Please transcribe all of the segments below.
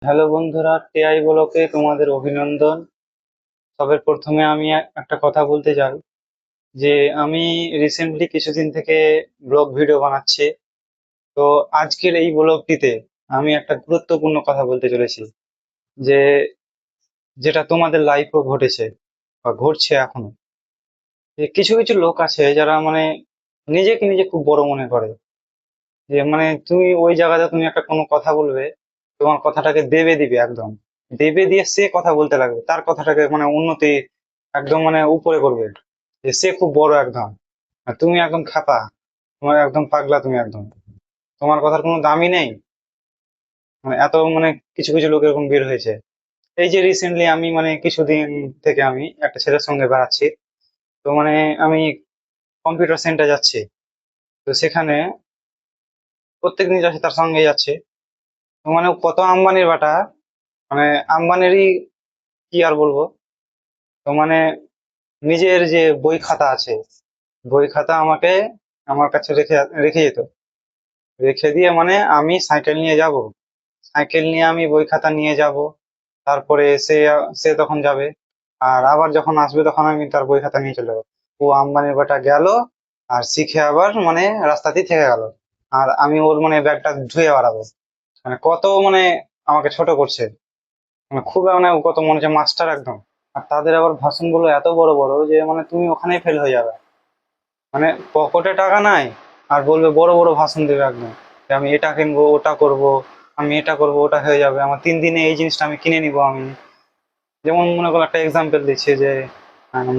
Hello বন্ধুরা, TI ব্লকে তোমাদের অভিনন্দন। সবার প্রথমে আমি একটা কথা বলতে চাই যে আমি রিসেন্টলি কিছুদিন থেকে ব্লগ ভিডিও বানাচ্ছি। তো আজকের এই ব্লগটিতে আমি একটা গুরুত্বপূর্ণ কথা বলতে চলেছি, যে যেটা তোমাদের লাইফেও ঘটেছে বা ঘটছে এখনো। যে কিছু কিছু লোক আছে যারা নিজেকে নিজে খুব বড় মনে করে, যে তুমি ওই জায়গাতে তুমি একটা কোনো কথা বলবে, তোমার কথাটাকে দেবে দিবে, একদম দেবে দিয়ে সে কথা বলতে লাগবে, তার কথাটাকে উন্নতি একদম উপরে করবে, যে সে খুব বড় একদম, আর তুমি একদম খাপা, তোমার একদম পাগলা, তুমি একদম তোমার কথার কোনো দামই নেই। এত কিছু কিছু লোক এরকম বের হয়েছে। এই যে রিসেন্টলি আমি কিছুদিন থেকে আমি একটা ছেলের সঙ্গে বেড়াচ্ছি। তো আমি কম্পিউটার সেন্টার যাচ্ছি। তো সেখানে প্রত্যেকদিন যাচ্ছি, তার সঙ্গে যাচ্ছে। তো ও কত আম্বানির বাটা, আম্বানিরই, কি আর বলবো। তো নিজের যে বই খাতা আছে, বই খাতা আমাকে আমার কাছে রেখে রেখে যেত, রেখে দিয়ে আমি সাইকেল নিয়ে যাব, সাইকেল নিয়ে আমি বই খাতা নিয়ে যাব। তারপরে সে সে তখন যাবে, আর আবার যখন আসবে তখন আমি তার বই খাতা নিয়ে চলে যাবো। ও আম্বানির বেটা গেল, আর শিখে আবার রাস্তাতেই থেকে গেল, আর আমি ওর ব্যাগটা ধুয়ে বেড়াবো। কত আমাকে ছোট করছে, খুব ও কত মনে হচ্ছে মাস্টার একদম। আর তাদের আবার ভাষণ গুলো এত বড় বড় যে তুমি ওখানেই ফেল হয়ে যাবে। পকেটে টাকা নাই, আর বলবে বড় বড় ভাষণ দেবে একদম, যে আমি এটা কিনবো, ওটা করব, আমি এটা করব, ওটা হয়ে যাবে, আমার 3 দিনে এই জিনিসটা আমি কিনে নিব আমি। যেমন মনে করো একটা এক্সাম্পল দিচ্ছে যে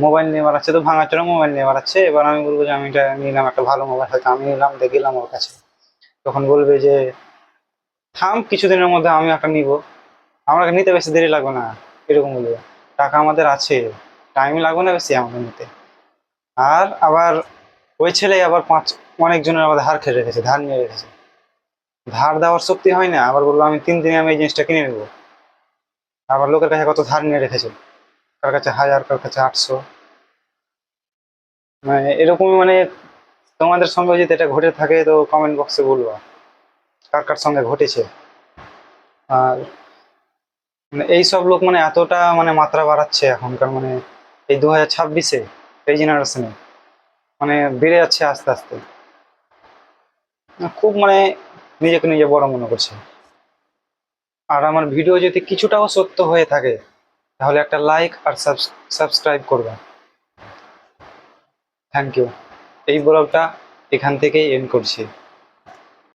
মোবাইল নিয়ে বেড়াচ্ছে, তো ভাঙাচোরা মোবাইল নিয়ে বেড়াচ্ছে, এবার আমি বলবো যে আমি এটা নিলাম, একটা ভালো মোবাইল হয়তো আমি নিলাম, দিয়ে গেলাম ওর কাছে। তখন বলবে যে থাম, কিছুদিনের মধ্যে আমি একটা নিব, আমাকে নিতে বেশি দেরি লাগবে না, এরকম বলবে। টাকা আমাদের আছে, টাইম লাগবে না বেশি আমাদের নিতে। আর আবার ওই ছেলে আবার অনেকজনের আবার ধার খেয়ে রেখেছে, ধার নিয়ে রেখেছে, ধার দেওয়ার শক্তি হয় না, আবার বললো আমি 3 দিনে আমি এই জিনিসটা কিনে নেবো। আবার লোকের কাছে কত ধার নিয়ে রেখেছে, কার কাছে 1000, কার কাছে 800। এরকমই তোমাদের সঙ্গে যদি এটা ঘটে থাকে তো কমেন্ট বক্সে বলবা কার কার সঙ্গে ঘটেছে। আর এইসব লোক এতটা মাত্রা বাড়াচ্ছে এখনকার, এই 2026-এ, এই জেনারেশনে বেড়ে যাচ্ছে আস্তে আস্তে। খুব নিজেকে নিজে বড় মনে করছে। আর আমার ভিডিও যদি কিছুটাও সত্য হয়ে থাকে তাহলে একটা লাইক আর সাবস্ক্রাইব করবে। Thank you. এই ব্লগটা এখান থেকেই এন্ড করছি।